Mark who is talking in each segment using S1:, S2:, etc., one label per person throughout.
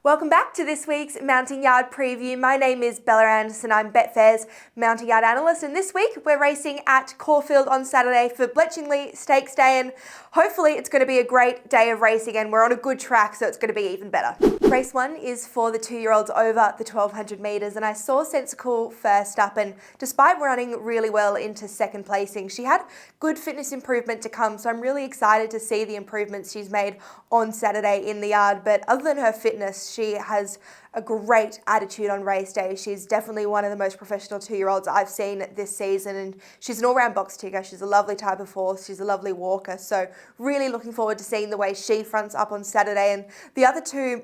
S1: Welcome back to this week's Mounting Yard preview. My name is Bella Anderson. I'm Betfair's Mounting Yard analyst, and this week we're racing at Caulfield on Saturday for Bletchingley Stakes Day, and hopefully it's going to be a great day of racing and we're on a good track, so it's going to be even better. Race 1 is for the 2-year-olds over the 1200 metres, and I saw Sensical first up, and despite running really well into second placing, she had good fitness improvement to come, so I'm really excited to see the improvements she's made on Saturday in the yard. But other than her fitness, she has a great attitude on race day. She's definitely one of the most professional 2-year-olds I've seen this season, and she's an all-round box ticker. She's a lovely type of horse. She's a lovely walker. So really looking forward to seeing the way she fronts up on Saturday. And the other two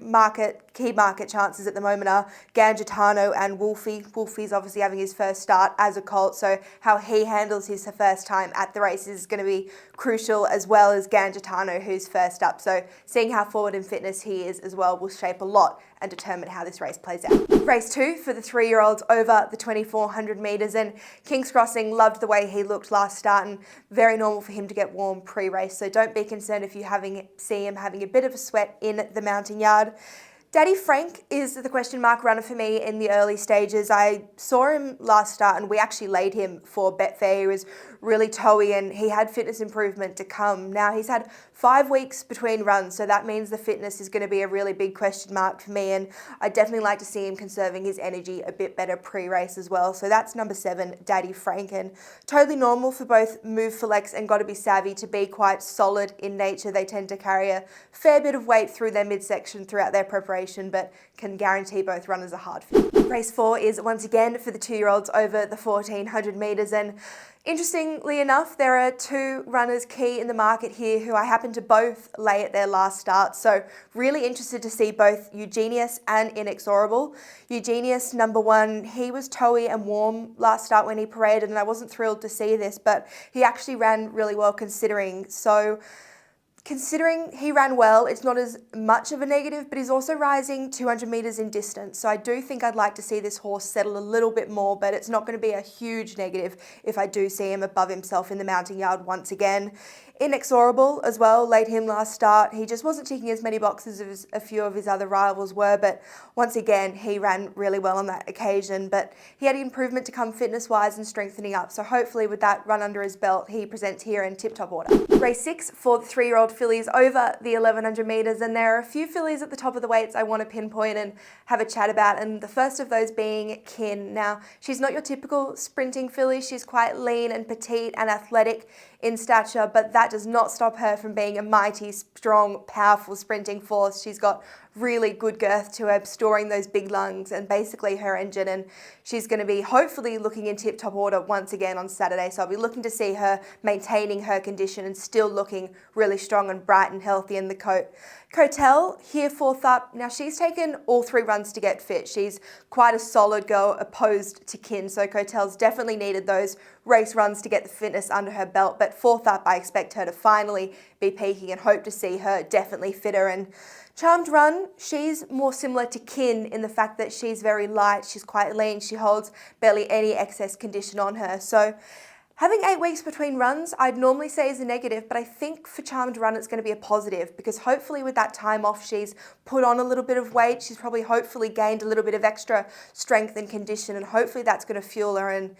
S1: key market chances at the moment are Gangitano and Wolfie. Wolfie's obviously having his first start as a colt, so how he handles his first time at the race is going to be crucial, as well as Gangitano, who's first up. So seeing how forward in fitness he is as well will shape a lot and determine how this race plays out. Race 2 for the 3-year-olds over the 2400 metres, and King's Crossing loved the way he looked last start, and very normal for him to get warm pre-race, so don't be concerned if you see him having a bit of a sweat in the mounting yard. Daddy Frank is the question mark runner for me in the early stages. I saw him last start and we actually laid him for Betfair. He was really toey and he had fitness improvement to come. Now he's had 5 weeks between runs, so that means the fitness is going to be a really big question mark for me, and I'd definitely like to see him conserving his energy a bit better pre-race as well. So that's number 7, Daddy Frank, and totally normal for both Move for Lex and Gotta Be Savvy to be quite solid in nature. They tend to carry a fair bit of weight through their midsection throughout their preparation, but can guarantee both runners are hard fit. Race 4 is once again for the 2-year-olds over the 1400 metres, and interestingly enough, there are 2 runners key in the market here who I happen to both lay at their last start. So really interested to see both Eugenius and Inexorable. Eugenius, number 1, he was toey and warm last start when he paraded, and I wasn't thrilled to see this, but he actually ran really well considering. So considering he ran well, it's not as much of a negative, but he's also rising 200 metres in distance. So I do think I'd like to see this horse settle a little bit more, but it's not going to be a huge negative if I do see him above himself in the mounting yard once again. Inexorable as well, laid him last start. He just wasn't ticking as many boxes as a few of his other rivals were, but once again, he ran really well on that occasion. But he had improvement to come fitness-wise and strengthening up, so hopefully with that run under his belt, he presents here in tip-top order. Race 6 for the 3-year-old fillies over the 1100 metres, and there are a few fillies at the top of the weights I want to pinpoint and have a chat about, and the first of those being Kin. Now, she's not your typical sprinting filly. She's quite lean and petite and athletic in stature, but that does not stop her from being a mighty, strong, powerful sprinting force. She's got really good girth to her, storing those big lungs and basically her engine, and she's going to be hopefully looking in tip-top order once again on Saturday, so I'll be looking to see her maintaining her condition and still looking really strong and bright and healthy in the coat. Cotel, here 4th up. Now she's taken all 3 runs to get fit. She's quite a solid girl opposed to Kin, so Cotel's definitely needed those race runs to get the fitness under her belt, but 4th up I expect her to finally be peaking and hope to see her definitely fitter. And Charmed Run, she's more similar to Kin in the fact that she's very light, she's quite lean, she holds barely any excess condition on her. So having 8 weeks between runs, I'd normally say is a negative, but I think for Charmed Run it's going to be a positive, because hopefully with that time off she's put on a little bit of weight, she's probably hopefully gained a little bit of extra strength and condition, and hopefully that's going to fuel her and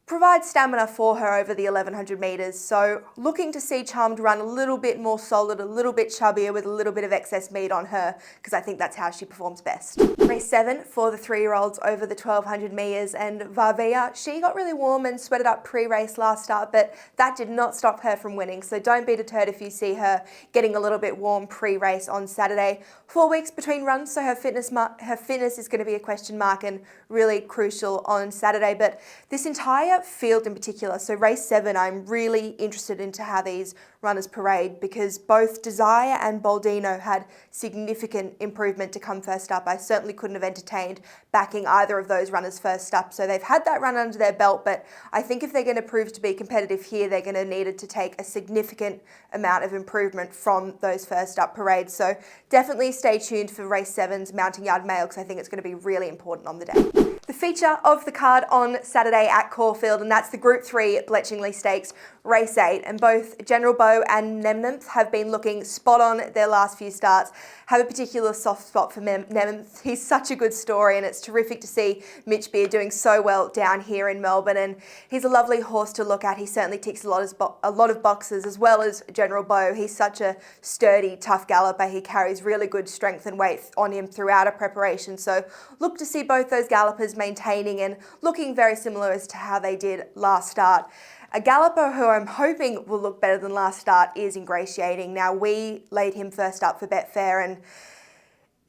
S1: provide stamina for her over the 1100 metres. So looking to see Charmed Run a little bit more solid, a little bit chubbier with a little bit of excess meat on her, because I think that's how she performs best. Race 7 for the 3-year-olds over the 1200 metres, and Varvia, she got really warm and sweated up pre-race last start, but that did not stop her from winning. So don't be deterred if you see her getting a little bit warm pre-race on Saturday. 4 weeks between runs, so her fitness is going to be a question mark and really crucial on Saturday. But this entire field in particular, so race 7, I'm really interested into how these runners parade, because both Desire and Boldino had significant improvement to come first up. I certainly couldn't have entertained backing either of those runners first up, so they've had that run under their belt, but I think if they're going to prove to be competitive here, they're going to need it to take a significant amount of improvement from those first up parades. So definitely stay tuned for race 7's Mounting Yard Mail, because I think it's going to be really important on the day. The feature of the card on Saturday at Caulfield, and that's the Group 3 Bletchingley Stakes Race 8. And both General Beau and Nemnth have been looking spot on their last few starts. Have a particular soft spot for Nemnth. He's such a good story, and it's terrific to see Mitch Beard doing so well down here in Melbourne. And he's a lovely horse to look at. He certainly ticks a lot of boxes, as well as General Beau. He's such a sturdy, tough galloper. He carries really good strength and weight on him throughout a preparation. So look to see both those gallopers maintaining and looking very similar as to how they did last start. A galloper who I'm hoping will look better than last start is Ingratiating. Now, we laid him first up for Betfair, and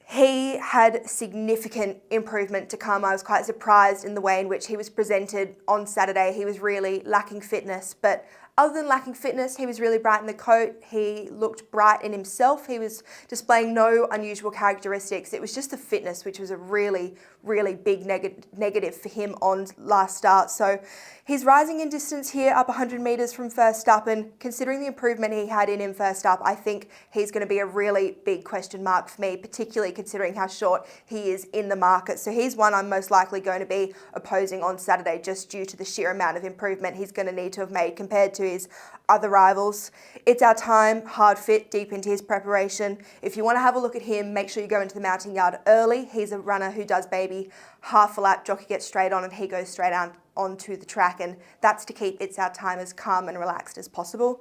S1: he had significant improvement to come. I was quite surprised in the way in which he was presented on Saturday. He was really lacking fitness, but other than lacking fitness, he was really bright in the coat. He looked bright in himself. He was displaying no unusual characteristics. It was just the fitness, which was a really, really big negative for him on last start. So he's rising in distance here, up 100 metres from first up, and considering the improvement he had in him first up, I think he's going to be a really big question mark for me, particularly considering how short he is in the market. So he's one I'm most likely going to be opposing on Saturday, just due to the sheer amount of improvement he's going to need to have made compared to his other rivals. It's Our Time, hard fit, deep into his preparation. If you want to have a look at him, make sure you go into the mounting yard early. He's a runner who does baby half a lap, jockey gets straight on and he goes straight on onto the track, and that's to keep It's Our Time as calm and relaxed as possible.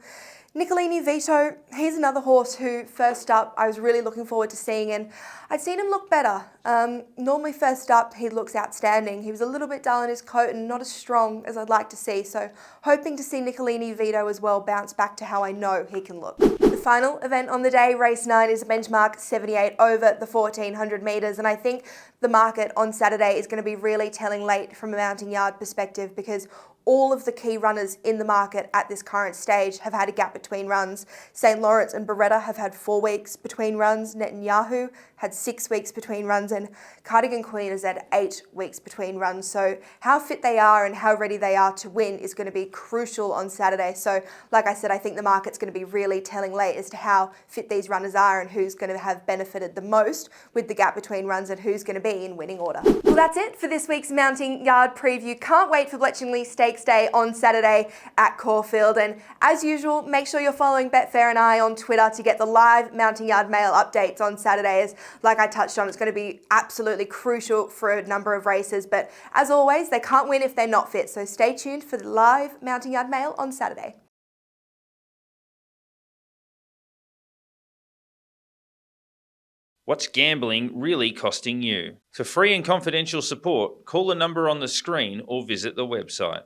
S1: Nicolini Vito, he's another horse who first up I was really looking forward to seeing, and I'd seen him look better. Normally first up he looks outstanding. He was a little bit dull in his coat and not as strong as I'd like to see, so hoping to see Nicolini Vito as well bounce back to how I know he can look. The final event on the day, race 9, is a benchmark 78 over the 1400 metres, and I think the market on Saturday is going to be really telling late from a mounting yard perspective, because all of the key runners in the market at this current stage have had a gap between runs. St. Lawrence and Beretta have had 4 weeks between runs. Netanyahu had 6 weeks between runs, and Cardigan Queen has had 8 weeks between runs. So how fit they are and how ready they are to win is going to be crucial on Saturday. So like I said, I think the market's going to be really telling late as to how fit these runners are and who's going to have benefited the most with the gap between runs and who's going to be in winning order. Well, that's it for this week's mounting yard preview. Can't wait for Bletchingley Stakes Day on Saturday at Caulfield. And as usual, make sure you're following Betfair and I on Twitter to get the live mounting yard mail updates on Saturdays. Like I touched on, it's going to be absolutely crucial for a number of races. But as always, they can't win if they're not fit. So stay tuned for the live mounting yard mail on Saturday.
S2: What's gambling really costing you? For free and confidential support, call the number on the screen or visit the website.